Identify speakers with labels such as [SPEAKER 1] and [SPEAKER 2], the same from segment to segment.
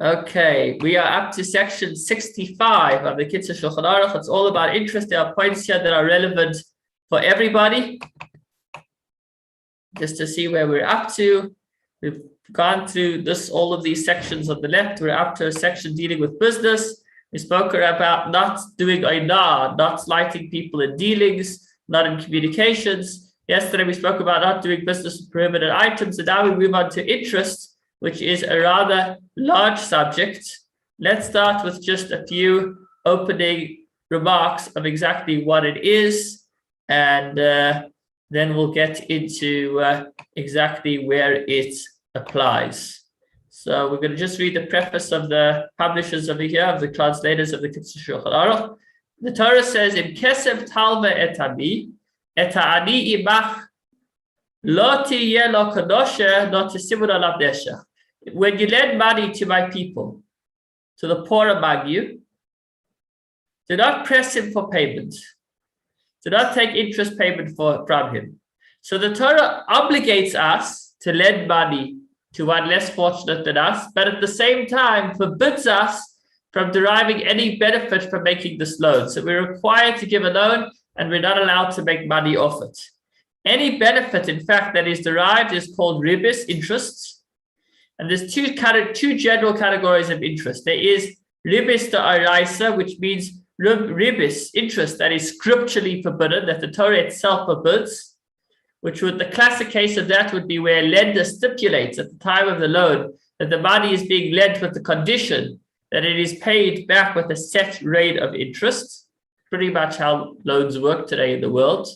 [SPEAKER 1] Okay, we are up to section 65 of the Kitzur Shulchan Aruch. It's all about interest. There are points here that are relevant for everybody. Just to see where we're up to. We've gone through all of these sections on the left. We're up to a section dealing with business. We spoke about not doing ainah, not slighting people in dealings, not in communications. Yesterday we spoke about not doing business with prohibited items, and now we move on to interest, which is a rather large subject. Let's start with just a few opening remarks of exactly what it is, and then we'll get into exactly where it applies. So we're going to just read the preface of the publishers over here, of the translators of the Kitzur Shulchan Aruch. The Torah says, "Im kesef talve et ami, et ha'ani imach, lo tiyeh lo kadoshe, lo tisimun alav neshech." When you lend money to my people, to the poor among you, do not press him for payment. Do not take interest payment from him. So the Torah obligates us to lend money to one less fortunate than us, but at the same time forbids us from deriving any benefit from making this loan. So we're required to give a loan, and we're not allowed to make money off it. Any benefit, in fact, that is derived is called ribis, interests. And there's two general categories of interest. There is ribis da'oraisa, which means ribis, interest that is scripturally forbidden, that the Torah itself forbids, the classic case of that would be where a lender stipulates at the time of the loan that the money is being lent with the condition that it is paid back with a set rate of interest, pretty much how loans work today in the world.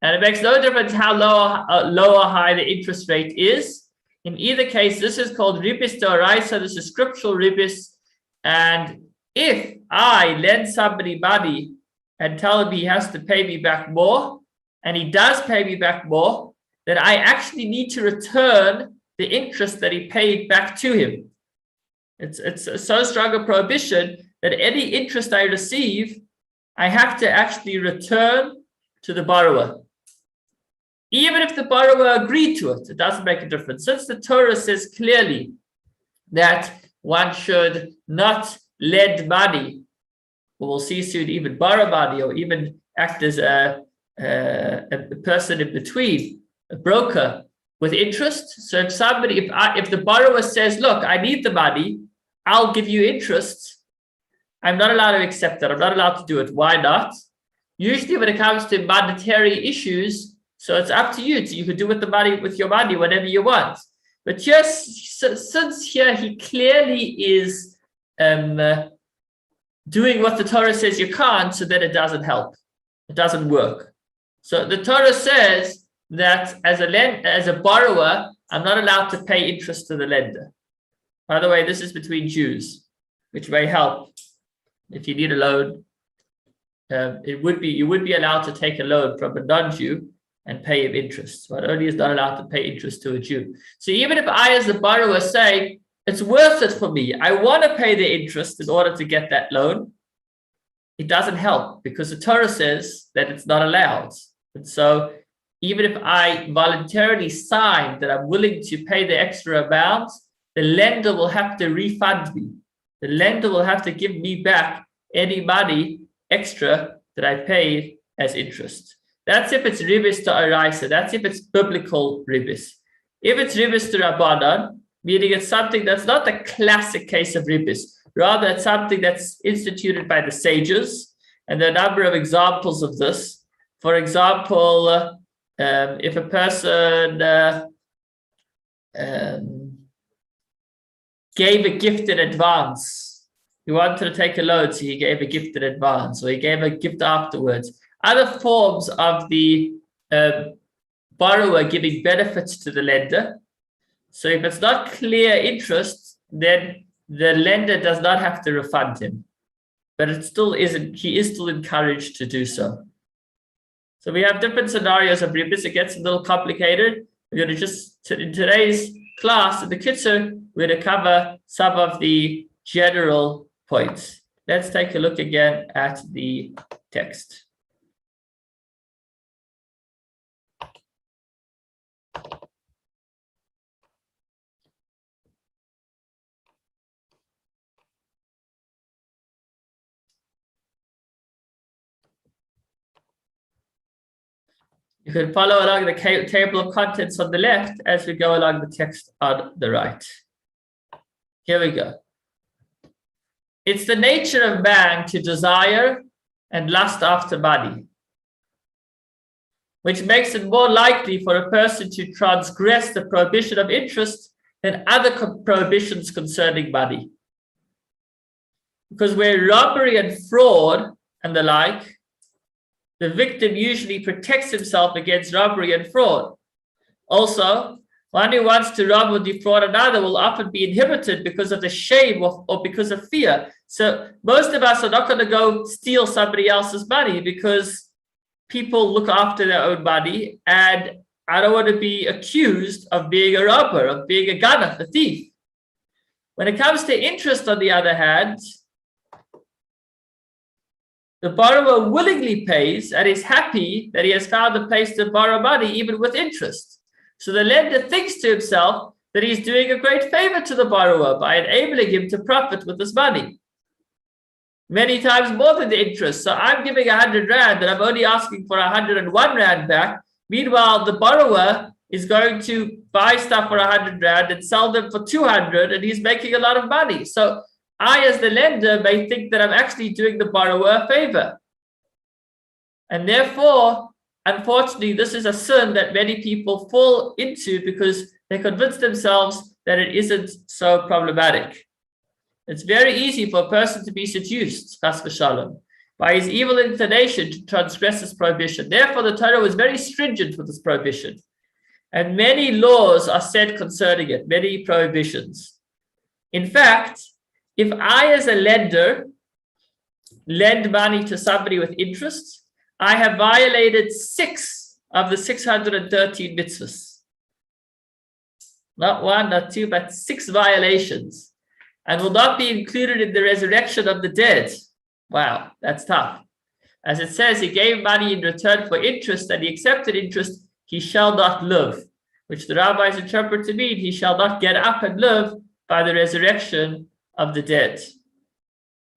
[SPEAKER 1] And it makes no difference how low or high the interest rate is. In either case, this is called ribis da'oraisa, this is scriptural ribis. And if I lend somebody money and tell him he has to pay me back more, and he does pay me back more, then I actually need to return the interest that he paid back to him. It's so strong a prohibition that any interest I receive, I have to actually return to the borrower. Even if the borrower agreed to it, it doesn't make a difference. Since the Torah says clearly that one should not lend money, or we'll see soon, even borrow money, or even act as a person in between, a broker with interest. So if the borrower says, look, I need the money, I'll give you interest, I'm not allowed to accept that. I'm not allowed to do it. Why not? Usually when it comes to monetary issues, so it's up to you. You can do with your money whatever you want. But just since here he clearly is doing what the Torah says you can't, so then it doesn't help. It doesn't work. So the Torah says that as a borrower, I'm not allowed to pay interest to the lender. By the way, this is between Jews, which may help if you need a loan. You would be allowed to take a loan from a non-Jew and pay him interest, but only is not allowed to pay interest to a Jew. So even if I, as the borrower, say it's worth it for me, I want to pay the interest in order to get that loan, it doesn't help because the Torah says that it's not allowed. And so even if I voluntarily sign that I'm willing to pay the extra amount, the lender will have to refund me. The lender will have to give me back any money extra that I paid as interest. That's if it's ribis da'oraisa. That's if it's biblical ribis. If it's ribis d'Rabbanan, meaning it's something that's not the classic case of ribis, rather it's something that's instituted by the sages, and there are a number of examples of this. For example, if a person gave a gift in advance, he wanted to take a loan, so he gave a gift in advance, or he gave a gift afterwards. Other forms of the borrower giving benefits to the lender. So if it's not clear interest, then the lender does not have to refund him, but he is still encouraged to do so. So we have different scenarios of ribis. It gets a little complicated. We're going to in today's class, in the Kitzur, we're going to cover some of the general points. Let's take a look again at the text. You can follow along the table of contents on the left as we go along the text on the right. Here we go. It's the nature of man to desire and lust after money, which makes it more likely for a person to transgress the prohibition of interest than other prohibitions concerning money. Because where robbery and fraud and the like, the victim usually protects himself against robbery and fraud. Also, one who wants to rob or defraud another will often be inhibited because of the shame or because of fear. So most of us are not going to go steal somebody else's money because people look after their own money, and I don't want to be accused of being a robber, of being a gunner, a thief. When it comes to interest, on the other hand, the borrower willingly pays and is happy that he has found a place to borrow money, even with interest. So the lender thinks to himself that he's doing a great favor to the borrower by enabling him to profit with his money. Many times more than the interest. So I'm giving 100 Rand and I'm only asking for 101 Rand back. Meanwhile, the borrower is going to buy stuff for 100 Rand and sell them for 200, and he's making a lot of money. So I, as the lender, may think that I'm actually doing the borrower a favor. And therefore, unfortunately, this is a sin that many people fall into because they convince themselves that it isn't so problematic. It's very easy for a person to be seduced, chas v'shalom, by his evil inclination to transgress this prohibition. Therefore, the Torah was very stringent with this prohibition. And many laws are set concerning it, many prohibitions. In fact, if I, as a lender, lend money to somebody with interest, I have violated 6 of the 613 mitzvahs. Not 1, not 2, but 6 violations, and will not be included in the resurrection of the dead. Wow, that's tough. As it says, he gave money in return for interest, and he accepted interest, he shall not live, which the rabbis interpret to mean he shall not get up and live by the resurrection of the dead.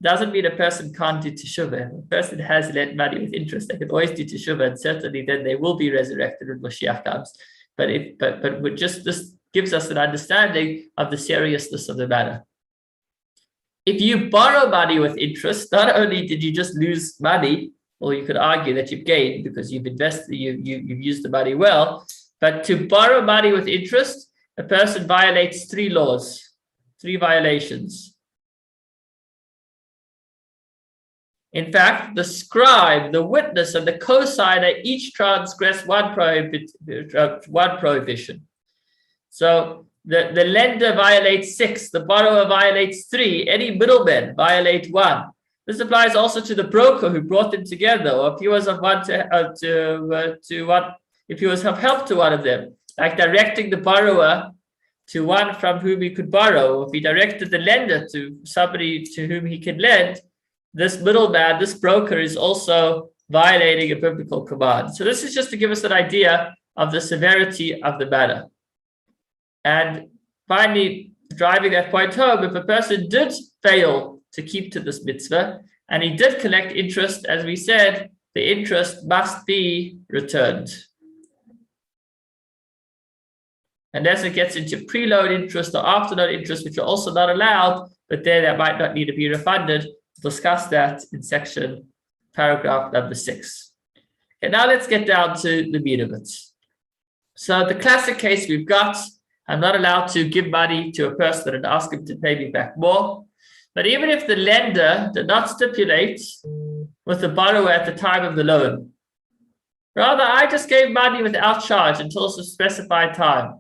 [SPEAKER 1] Doesn't mean a person can't do teshuvah. If a person has lent money with interest, they can always do teshuvah, and certainly then they will be resurrected when Mashiach comes. But this gives us an understanding of the seriousness of the matter. If you borrow money with interest, not only did you just lose money, or you could argue that you've gained because you've invested, you've used the money well, but to borrow money with interest, a person violates 3 laws, 3 violations. In fact, the scribe, the witness, and the co-signer each transgress one prohibition. So the lender violates 6, the borrower violates 3, any middlemen violate 1. This applies also to the broker who brought them together, or if he was of if he was of help to one of them, like directing the borrower to one from whom he could borrow, or if he directed the lender to somebody to whom he could lend, this middleman, this broker, is also violating a biblical command. So this is just to give us an idea of the severity of the matter. And finally, driving that point home, if a person did fail to keep to this mitzvah, and he did collect interest, as we said, the interest must be returned. Unless it gets into preload interest or afterload interest, which are also not allowed, but there that might not need to be refunded. We'll discuss that in paragraph number 6. Okay, now let's get down to the meat of it. So the classic case we've got, I'm not allowed to give money to a person and ask him to pay me back more. But even if the lender did not stipulate with the borrower at the time of the loan, rather I just gave money without charge until a specified time.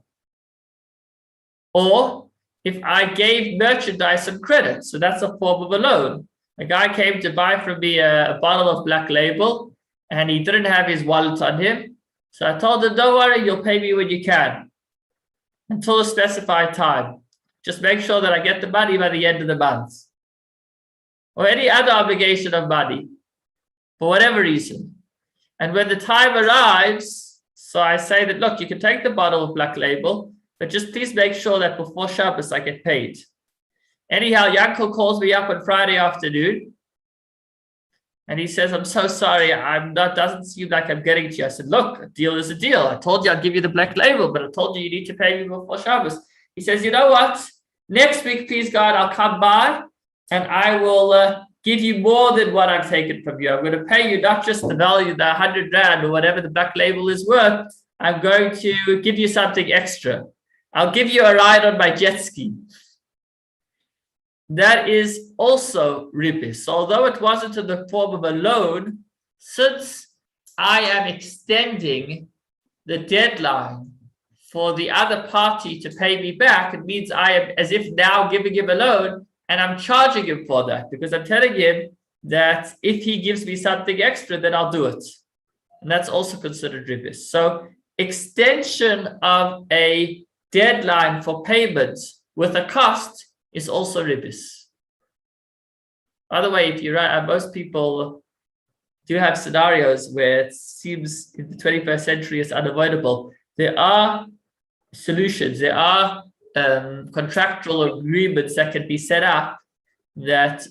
[SPEAKER 1] Or if I gave merchandise and credit, so that's a form of a loan. A guy came to buy from me a bottle of Black Label, and he didn't have his wallet on him. So I told him, don't worry, you'll pay me when you can, until a specified time. Just make sure that I get the money by the end of the month. Or any other obligation of money, for whatever reason. And when the time arrives, so I say that, look, you can take the bottle of Black Label, but just please make sure that before Shabbos I get paid. Anyhow, Yankel calls me up on Friday afternoon And he says, I'm so sorry. I'm not, doesn't seem like I'm getting to you. I said, look, a deal is a deal. I told you I'd give you the black label, but I told you you need to pay me before Shabbos. He says, you know what? Next week, please God, I'll come by and I will give you more than what I've taken from you. I'm going to pay you not just the value, the 100 rand or whatever the black label is worth. I'm going to give you something extra. I'll give you a ride on my jet ski. That is also ribis. So although it wasn't in the form of a loan, since I am extending the deadline for the other party to pay me back, it means I am as if now giving him a loan, and I'm charging him for that because I'm telling him that if he gives me something extra, then I'll do it. And that's also considered ribis. So extension of a deadline for payment with a cost is also ribis. By the way, if you write, most people do have scenarios where it seems in the 21st century it's unavoidable. There are solutions, there are contractual agreements that can be set up that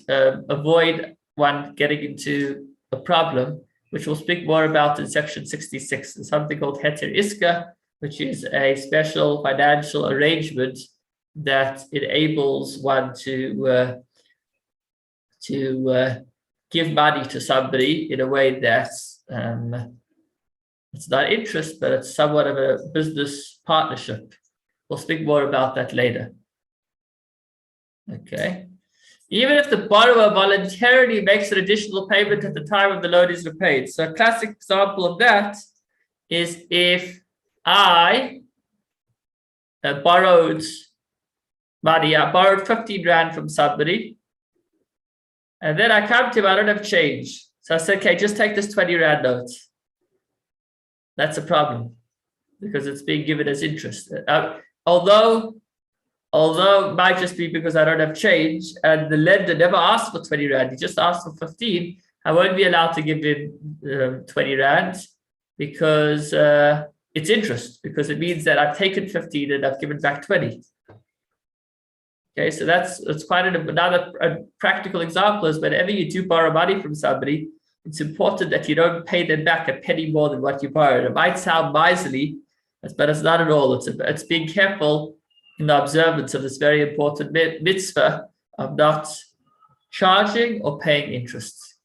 [SPEAKER 1] avoid one getting into a problem, which we'll speak more about in section 66. There's something called heter iska, which is a special financial arrangement that enables one to give money to somebody in a way that's it's not interest, but it's somewhat of a business partnership. We'll speak more about that later. Okay. Even if the borrower voluntarily makes an additional payment at the time of the loan is repaid. So a classic example of that is if I borrowed money, I borrowed 15 rand from somebody, and then I come to him, I don't have change. So I said, okay, just take this 20 rand note. That's a problem because it's being given as interest. Although it might just be because I don't have change and the lender never asked for 20 rand, he just asked for 15, I won't be allowed to give him 20 rand because it's interest, because it means that I've taken 15 and I've given back 20. Okay, so that's quite another practical example is whenever you do borrow money from somebody, it's important that you don't pay them back a penny more than what you borrowed. It might sound miserly, but it's not at all. It's being careful in the observance of this very important mitzvah of not charging or paying interest.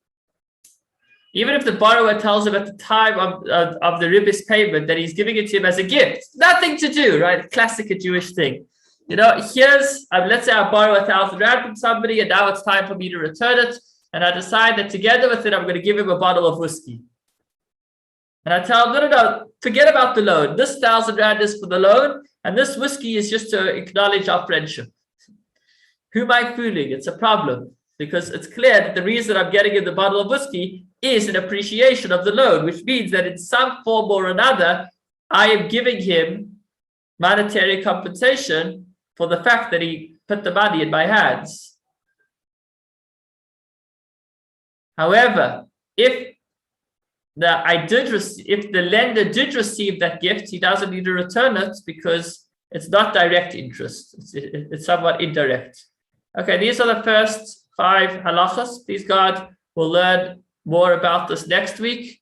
[SPEAKER 1] Even if the borrower tells him at the time of the ribis payment that he's giving it to him as a gift, nothing to do, right? Classic a Jewish thing. You know, here's, let's say I borrow 1,000 rand from somebody and now it's time for me to return it. And I decide that together with it, I'm going to give him a bottle of whiskey. And I tell him, no, forget about the loan. This 1,000 rand is for the loan. And this whiskey is just to acknowledge our friendship. Who am I fooling? It's a problem because it's clear that the reason I'm getting him the bottle of whiskey is an appreciation of the loan, which means that in some form or another, I am giving him monetary compensation for the fact that he put the money in my hands. However, if the lender did receive that gift, he doesn't need to return it because it's not direct interest. It's somewhat indirect. Okay, these are the first 5 halachas. Please God, we'll learn more about this next week.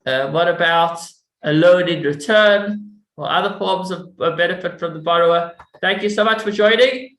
[SPEAKER 1] What about a loan in return or other forms of benefit from the borrower? Thank you so much for joining.